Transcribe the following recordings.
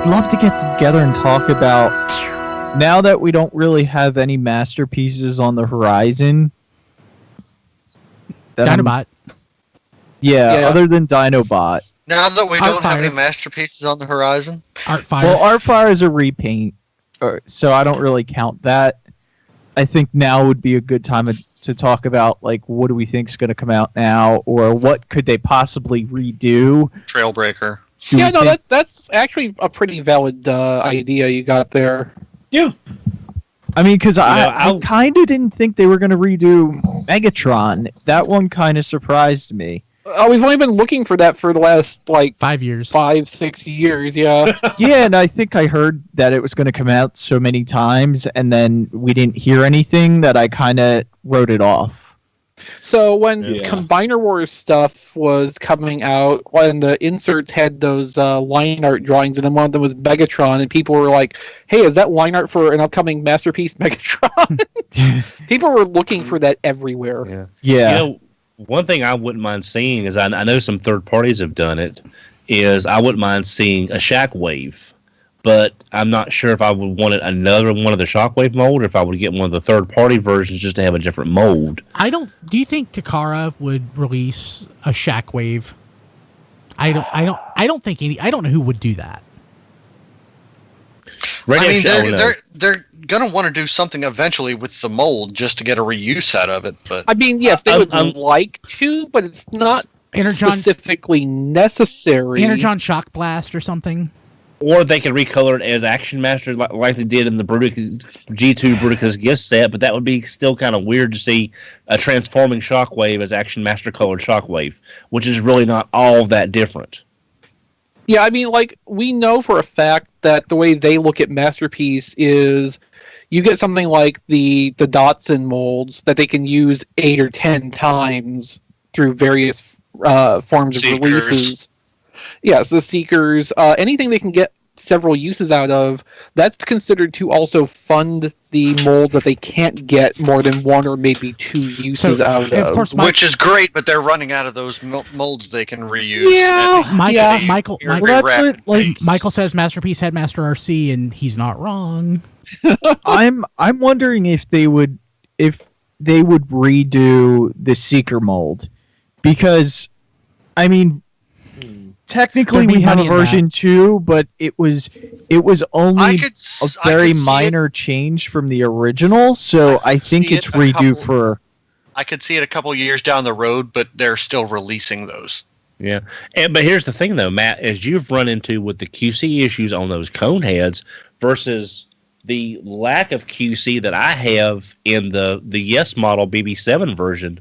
I'd love to get together and talk about, now that we don't really have any masterpieces on the horizon. Dinobot. Yeah, other than Dinobot. Now that we don't have Artfire. any masterpieces on the horizon. Artfire. Well, Artfire is a repaint, so I don't really count that. I think now would be a good time to talk about, like, what do we think is going to come out now, or what could they possibly redo? Trailbreaker. That's actually a pretty valid idea you got there. Yeah. I mean, because I kind of didn't think they were going to redo Megatron. That one kind of surprised me. We've only been looking for that for the last, 5 years. 5-6 years, yeah. Yeah, and I think I heard that it was going to come out so many times, and then we didn't hear anything that I kind of wrote it off. So when Combiner Wars stuff was coming out, when the inserts had those line art drawings, and then one of them was Megatron, and people were like, hey, is that line art for an upcoming Masterpiece Megatron? People were looking for that everywhere. Yeah. One thing I wouldn't mind seeing is, I know some third parties have done it, is I wouldn't mind seeing a Shockwave, but I'm not sure if I would want another one of the Shockwave mold, or if I would get one of the third party versions just to have a different mold. Do you think Takara would release a Shockwave? I don't know who would do that. They're gonna want to do something eventually with the mold just to get a reuse out of it. But I mean, yes, they would like to, but it's not specifically necessary. Energon Shock Blast or something. Or they could recolor it as Action Master like they did in the G2 Bruticus gift set, but that would be still kind of weird to see a transforming Shockwave as Action Master colored Shockwave, which is really not all that different. Yeah, I mean, we know for a fact that the way they look at Masterpiece is you get something like the Dotson molds that they can use 8 or 10 times through various forms of releases. Yes, the Seekers, anything they can get several uses out of, that's considered to also fund the molds that they can't get more than 1 or maybe 2 uses out of. Which is great, but they're running out of those molds they can reuse. Michael says Masterpiece Headmaster RC, and he's not wrong. I'm wondering if they would redo the Seeker mold, because I mean, technically we have a version 2, but it was only a very minor change from the original, so I think it's redo for. I could see it a couple years down the road, but they're still releasing those. Yeah, but here's the thing though, Matt, as you've run into with the QC issues on those cone heads versus the lack of QC that I have in the Yes model BB7 version.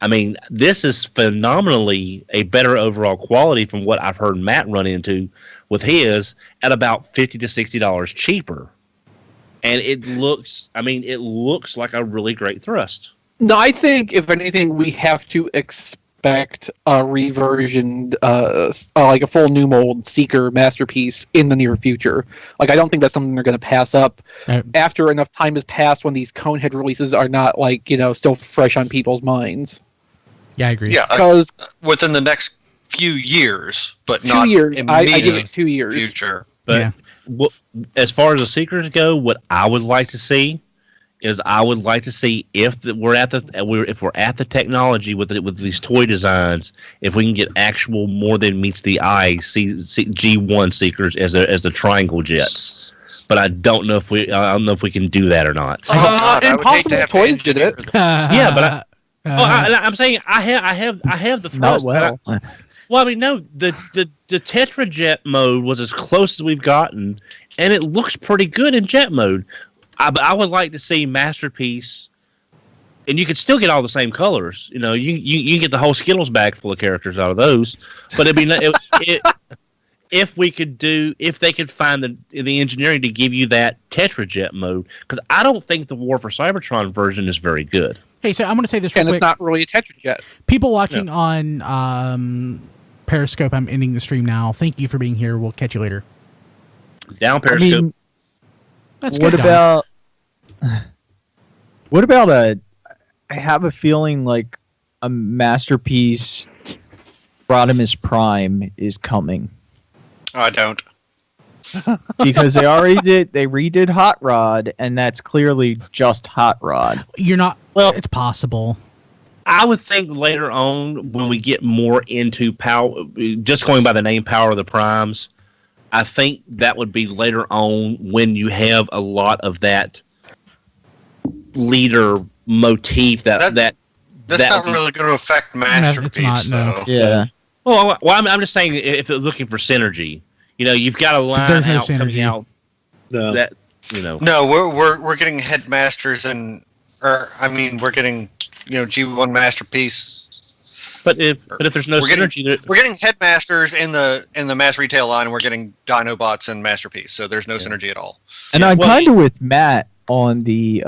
I mean, this is phenomenally a better overall quality from what I've heard Matt run into with his at about $50 to $60 cheaper. And it looks like a really great thrust. No, I think, if anything, we have to expect a reversioned, like a full new mold Seeker Masterpiece in the near future. I don't think that's something they're going to pass up after enough time has passed when these Conehead releases are not, still fresh on people's minds. Yeah, I agree. Yeah, because within the next few years, but not 2 years. I give it 2 years. Future. But as far as the Seekers go, what I would like to see is if we're at the technology with these toy designs, if we can get actual more than meets the eye G1 Seekers as the triangle jets. But I don't know if we can do that or not. Impossible Toys did it. Yeah, but I'm saying I have the thrust. Not well. Well, I mean, no, the Tetrajet mode was as close as we've gotten, and it looks pretty good in jet mode. I would like to see Masterpiece, and you could still get all the same colors. You can get the whole Skittles bag full of characters out of those. But if they could find the engineering to give you that Tetrajet mode, because I don't think the War for Cybertron version is very good. Hey, so I'm going to say this real quick. And it's not really a Tetrajet. People watching on Periscope, I'm ending the stream now. Thank you for being here. We'll catch you later. Down Periscope. I mean, that's what good, about? What about I have a feeling like a Masterpiece Rodimus Prime is coming. I don't. because they redid Hot Rod, and that's clearly just Hot Rod. You're not. Well, it's possible. I would think later on when we get more into power, just going by the name Power of the Primes, I think that would be later on when you have a lot of that leader motif that's not really going to affect Masterpiece. It's not, no. Yeah. Well, I'm just saying if they're looking for synergy, you've got a line There's no out coming synergy. out that No, we're getting headmasters we're getting G1 Masterpiece. But if there's no synergy, we're getting headmasters in the mass retail line, and we're getting Dinobots and Masterpiece. So there's no synergy at all. And I'm kind of with Matt on the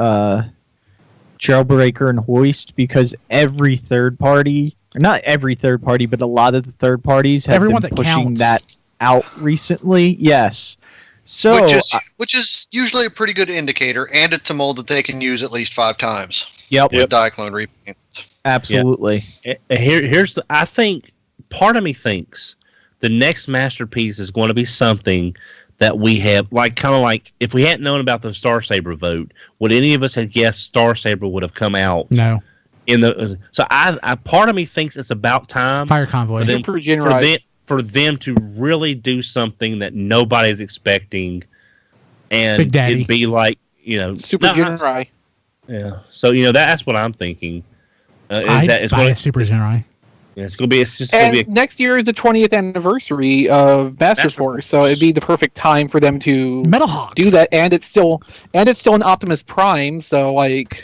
Trailbreaker and Hoist, because every third party, or not every third party, but a lot of the third parties have been pushing that out recently. Yes. So which is usually a pretty good indicator, and it's a mold that they can use at least 5 times. Yep. With Diaclone repaints. Absolutely. Yeah. I think part of me thinks the next Masterpiece is going to be something that we have, kind of like if we hadn't known about the Star Saber vote, would any of us have guessed Star Saber would have come out? No. So I part of me thinks it's about time. Fire Convoy. For them to really do something that nobody's expecting, and Big Daddy. it'd be like Super Genrai. Yeah. So that's what I'm thinking. I'd buy a Super Genrai. Yeah, it's just gonna be. Next year is the 20th anniversary of Master Force, so it'd be the perfect time for them to Metal Hawk. do that. And it's still an Optimus Prime, so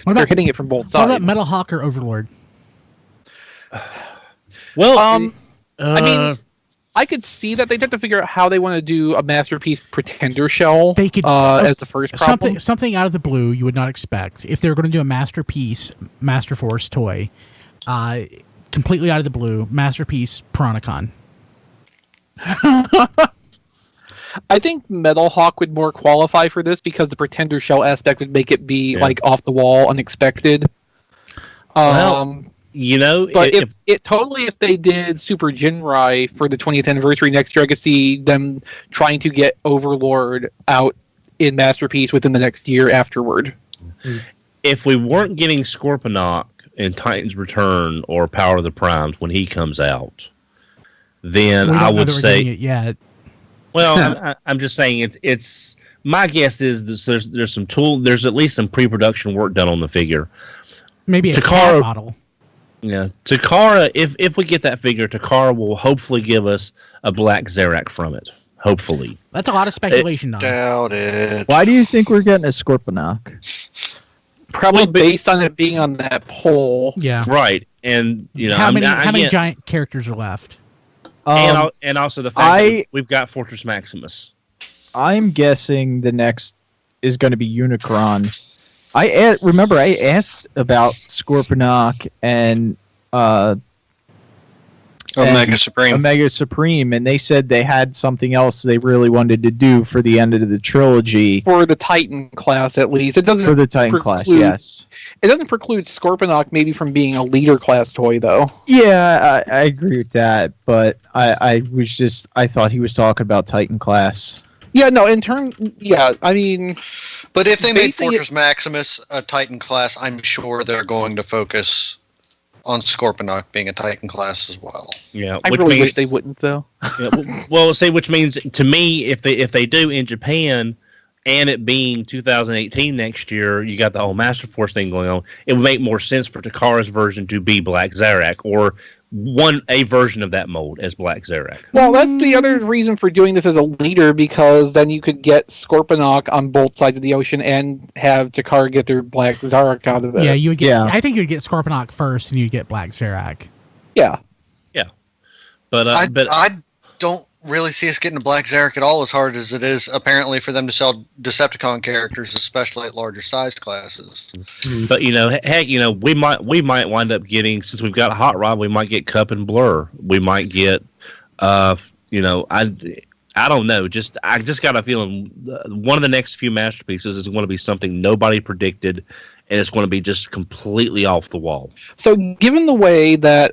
they're hitting it from both sides. What about Metal Hawk or Overlord? Well, I could see that they'd have to figure out how they want to do a Masterpiece Pretender shell. They could as the first problem. Something out of the blue you would not expect if they're going to do a Masterpiece Master Force toy. Completely out of the blue, Masterpiece Piranacon. I think Metal Hawk would more qualify for this because the Pretender shell aspect would make it be off the wall, unexpected. But if they did Super Genrai for the 20th anniversary next year, I could see them trying to get Overlord out in Masterpiece within the next year afterward. If we weren't getting Scorponok in Titan's Return or Power of the Primes when he comes out, then I would say it yet. Well, I'm just saying it's. My guess is there's some there's at least some pre-production work done on the figure. Maybe a Takara model. Yeah, Takara. If we get that figure, Takara will hopefully give us a Black Zarak from it. Hopefully, that's a lot of speculation. Doubt it. Why do you think we're getting a Scorponok? Probably based on it being on that pole. Yeah. Right. And how many giant characters are left? And also the fact that we've got Fortress Maximus. I'm guessing the next is going to be Unicron. Remember I asked about Scorponok and Omega Supreme, and they said they had something else they really wanted to do for the end of the trilogy. For the Titan class, at least. It doesn't for the Titan class, yes. It doesn't preclude Scorponok maybe from being a leader class toy, though. Yeah, I agree with that, but I thought he was talking about Titan class. Yeah, no, I mean... But if they made Fortress Maximus a Titan class, I'm sure they're going to focus on Scorponok being a Titan class as well. Yeah, I really wish they wouldn't, though. Which means to me, if they do in Japan, and it being 2018 next year, you got the whole Master Force thing going on. It would make more sense for Takara's version to be Black Zarak, or a version of that mold as Black Zarak. Well, that's the other reason for doing this as a leader, because then you could get Scorponok on both sides of the ocean and have Takara get their Black Zarak out of it. Yeah, you would get. Yeah. I think you'd get Scorponok first, and you'd get Black Zarak. Yeah. But I don't really see us getting a Black Zarak at all, as hard as it is apparently for them to sell Decepticon characters, especially at larger sized classes. But heck, we might wind up getting, since we've got Hot Rod, we might get Cup and Blur. We might get, I don't know. I just got a feeling one of the next few masterpieces is going to be something nobody predicted, and it's going to be just completely off the wall. So, given the way that,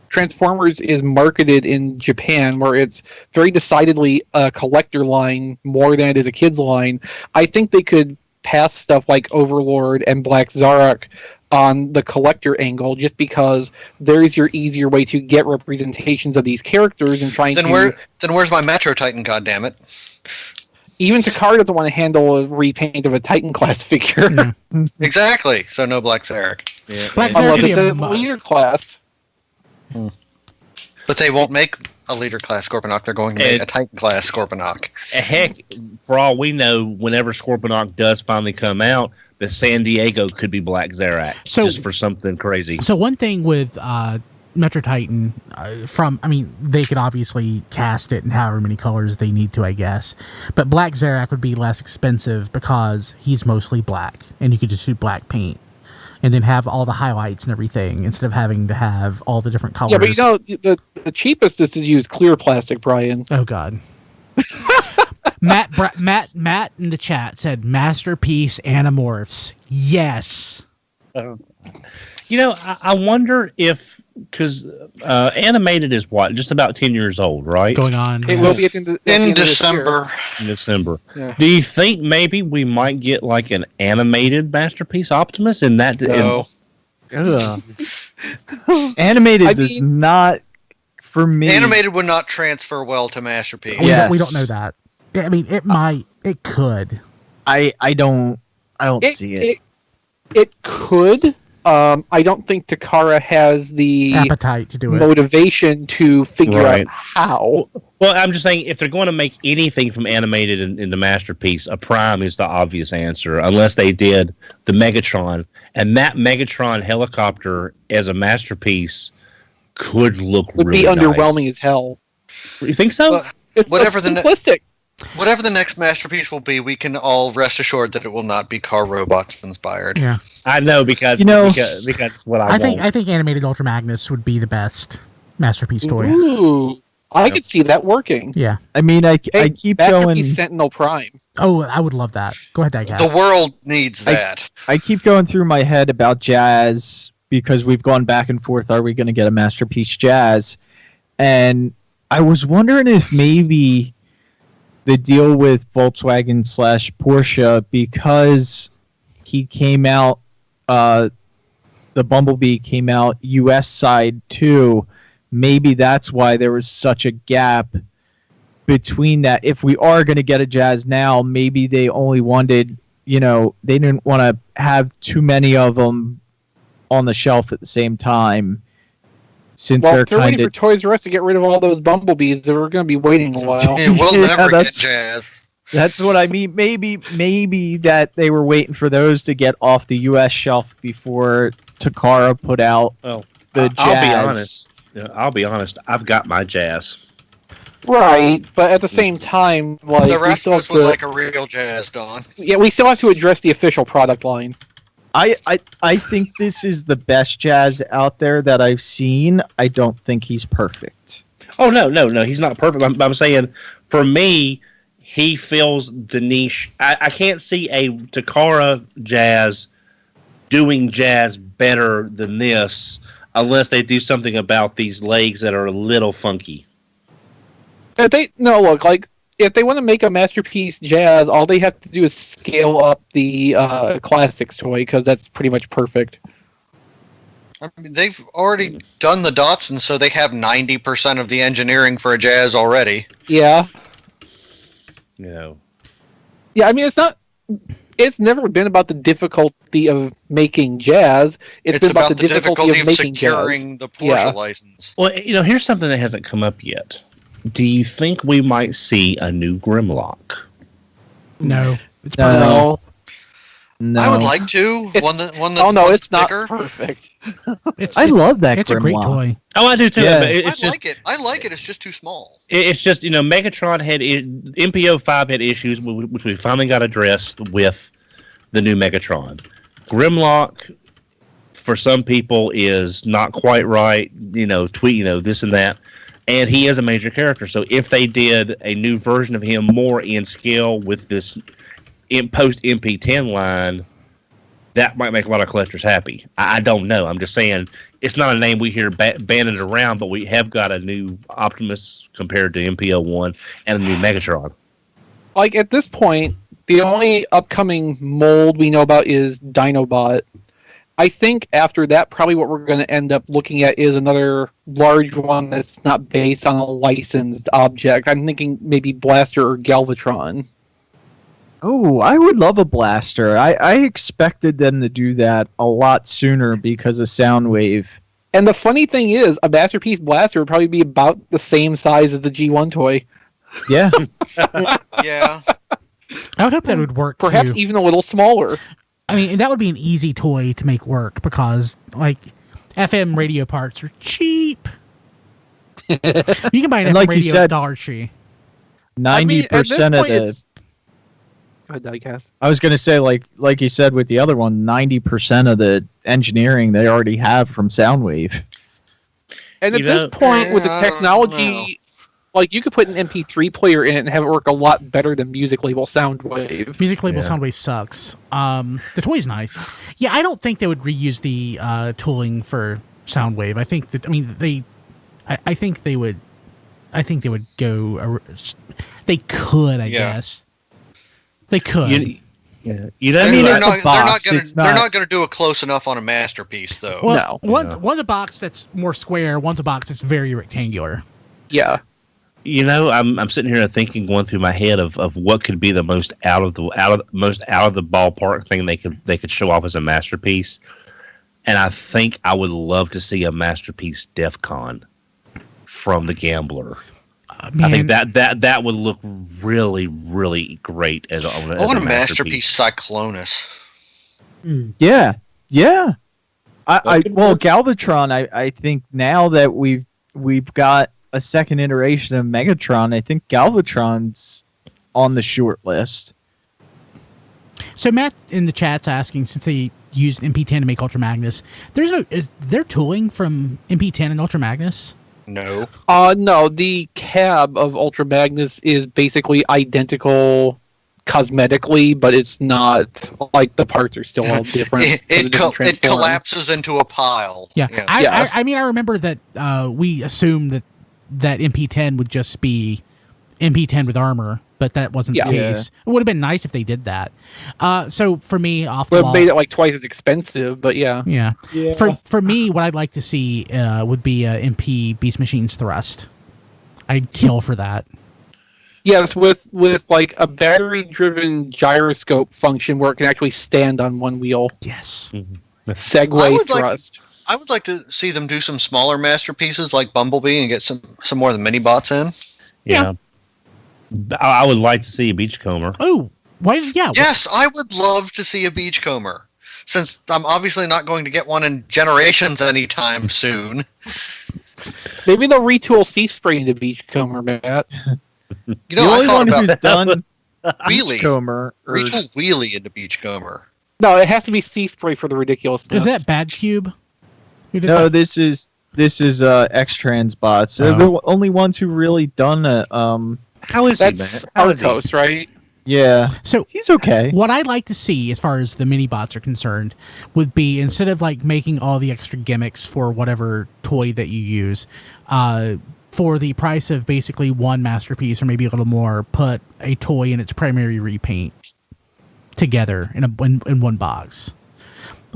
Transformers is marketed in Japan, where it's very decidedly a collector line more than it is a kid's line, I think they could pass stuff like Overlord and Black Zarok on the collector angle, just because there's your easier way to get representations of these characters and trying then where's my Metro Titan, goddammit? Even Takara doesn't want to handle a repaint of a Titan class figure. Yeah. Exactly. So no Black Zarok. Yeah, Black Unless Zarok it's a leader class. But they won't make a leader class Scorponok. They're going to make a Titan class Scorponok. Heck, for all we know, whenever Scorponok does finally come out, the San Diego could be Black Zarok, just for something crazy. So one thing with Metro Titan, they could obviously cast it in however many colors they need to, I guess. But Black Zarok would be less expensive because he's mostly black, and you could just do black paint. And then have all the highlights and everything instead of having to have all the different colors. Yeah, but the cheapest is to use clear plastic, Brian. Oh God. Matt in the chat said Masterpiece Animorphs. Yes. I wonder if, because animated is what, just about 10 years old, right? Going on. It will be in December. In December. Yeah. Do you think maybe we might get like an animated Masterpiece Optimus in that? No. Animated does not, for me. Animated would not transfer well to Masterpiece. Yes. We don't know that. I mean, it might. It could. I don't see it. It could. I don't think Takara has the appetite to do it. Motivation to figure out how. Well, I'm just saying, if they're going to make anything from animated in the Masterpiece, a Prime is the obvious answer, unless they did the Megatron. And that Megatron helicopter as a Masterpiece could look would really be underwhelming nice. As hell. You think so? It's whatever simplistic. Whatever the next Masterpiece will be, we can all rest assured that it will not be car robots inspired. Yeah, I know because it's what I want. I think animated Ultra Magnus would be the best Masterpiece toy. Ooh, I could see that working. Yeah, I mean, I keep Masterpiece going. Sentinel Prime. Oh, I would love that. Go ahead, Diecast. The world needs that. I keep going through my head about Jazz because we've gone back and forth. Are we going to get a Masterpiece Jazz? And I was wondering if maybe the deal with Volkswagen / Porsche, because he came out, the Bumblebee came out U.S. side too. Maybe that's why there was such a gap between that. If we are going to get a Jazz now, maybe they only wanted, they didn't want to have too many of them on the shelf at the same time. Since they're waiting for Toys R Us to get rid of all those Bumblebees, they're going to be waiting a while. We'll never get Jazz. That's what I mean. Maybe that they were waiting for those to get off the U.S. shelf before Takara put out the Jazz. I'll be honest. I've got my Jazz. Right, but at the same time, like the rest of us would like a real Jazz, Don. Yeah, we still have to address the official product line. I think this is the best Jazz out there that I've seen. I don't think he's perfect. Oh, no, he's not perfect. I'm saying, for me, he fills the niche. I can't see a Takara Jazz doing Jazz better than this unless they do something about these legs that are a little funky. If they want to make a Masterpiece Jazz, all they have to do is scale up the Classics toy, because that's pretty much perfect. I mean, they've already done the Datsun, so they have 90% of the engineering for a Jazz already. Yeah. Yeah, I mean, it's never been about the difficulty of making Jazz. It's been about the difficulty of making securing Jazz. The Porsche license. Well, here's something that hasn't come up yet. Do you think we might see a new Grimlock? No. It's no. I would like to. One that it's bigger. Not perfect. I love that. It's Grimlock. a great toy. Oh, I do too. Yeah. But I like it. It's just too small. It's just, Megatron had MPO 5 had issues which we finally got addressed with the new Megatron. Grimlock, for some people, is not quite right. This and that. And he is a major character. So if they did a new version of him more in scale with this post MP10 line, that might make a lot of collectors happy. I don't know. I'm just saying it's not a name we hear banded around, but we have got a new Optimus compared to MPO1 and a new Megatron. Like, at this point, the only upcoming mold we know about is Dinobot. I think after that, probably what we're going to end up looking at is another large one that's not based on a licensed object. I'm thinking maybe Blaster or Galvatron. Oh, I would love a Blaster. I expected them to do that a lot sooner because of Soundwave. And the funny thing is, a Masterpiece Blaster would probably be about the same size as the G1 toy. Yeah. Yeah. I would hope that would work. Perhaps too. even a little smaller. I mean, that would be an easy toy to make work because, like, FM radio parts are cheap. You can buy an FM like radio said, at Dollar Tree. 90% of the. Go ahead, Diecast. I was going to say, like you said with the other one, 90% of the engineering they already have from Soundwave. And at this point, with the technology, like, you could put an MP3 player in it and have it work a lot better than Music Label Soundwave. Music Label Soundwave sucks. The toy's nice. Yeah, I don't think they would reuse the tooling for Soundwave. I think that, I mean, I think they would go. They could, I guess. They could. They're not going to do it close enough on a Masterpiece, though. Well, one's a box that's more square. One's a box that's very rectangular. Yeah. I'm sitting here thinking, going through my head of what could be the most out of the ballpark thing they could show off as a Masterpiece, and I think I would love to see a Masterpiece DEF CON from the Gambler. I think that would look really, really great as a Masterpiece Cyclonus. Yeah. Galvatron. I think now that we've got a second iteration of Megatron, I think Galvatron's on the short list. So Matt in the chat's asking, since they used MP10 to make Ultra Magnus, is there tooling from MP10 and Ultra Magnus? No. No, the cab of Ultra Magnus is basically identical cosmetically, but it's not, like, the parts are still all different. It collapses into a pile. Yeah. I mean, I remember that we assumed that MP10 would just be MP10 with armor, but that wasn't the case. It would have been nice if they did that. So for me, would have made it like twice as expensive, but yeah. For me, what I'd like to see would be MP Beast Machine's thrust. I'd kill for that. Yes, with like a battery-driven gyroscope function where it can actually stand on one wheel. Yes. Mm-hmm. Segway thrust. I would like to see them do some smaller Masterpieces like Bumblebee and get some more of the mini bots in. Yeah. I would like to see a Beachcomber. Oh, why? Yeah. Yes, I would love to see a Beachcomber. Since I'm obviously not going to get one in Generations anytime soon. Maybe they'll retool Sea-Spray into Beachcomber, Matt. The only one who's done Wheelie. Beachcomber. Retool Wheelie into Beachcomber. No, it has to be Sea-Spray for the ridiculousness. Is that Bad Cube? No, this is X-Trans bots. They're the only ones who really done a How is That's he, man? Arcos, right? Yeah. So he's okay. What I'd like to see, as far as the mini bots are concerned, would be instead of like making all the extra gimmicks for whatever toy that you use, for the price of basically one Masterpiece or maybe a little more, put a toy and its primary repaint together in one box,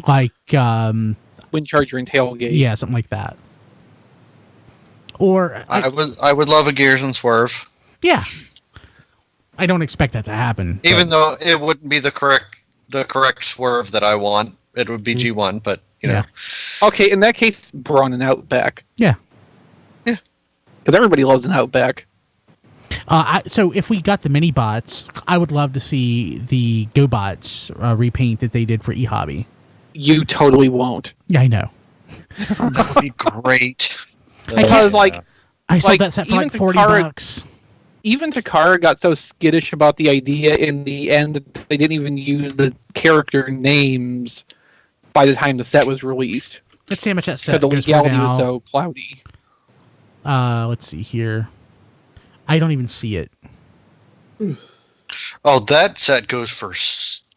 like Wind Charger and Tailgate. Yeah, something like that. Or I would love a Gears and Swerve. Yeah. I don't expect that to happen. Even though it wouldn't be the correct Swerve that I want. It would be G1, but you know. Okay, in that case, Braun and Outback. Yeah. Yeah. Because everybody loves an Outback. So if we got the mini bots, I would love to see the GoBots repaint that they did for eHobby. You totally won't. Yeah, I know. That would be great. Because I sold that set for like $40. Even Takara got so skittish about the idea in the end that they didn't even use the character names by the time the set was released. Let's see how much that set because the goes legality for now. was so cloudy. Let's see here. I don't even see it. Oh, that set goes for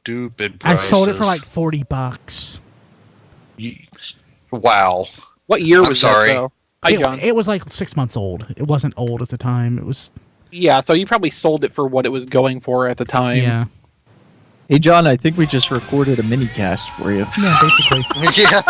stupid prices. I sold it for like $40. Wow. What year was sorry. that, though? Hi, John. It was like 6 months old. It wasn't old at the time. It was... Yeah, so you probably sold it for what it was going for at the time. Yeah. Hey, John, I think we just recorded a mini cast for you. Yeah, basically. Yeah.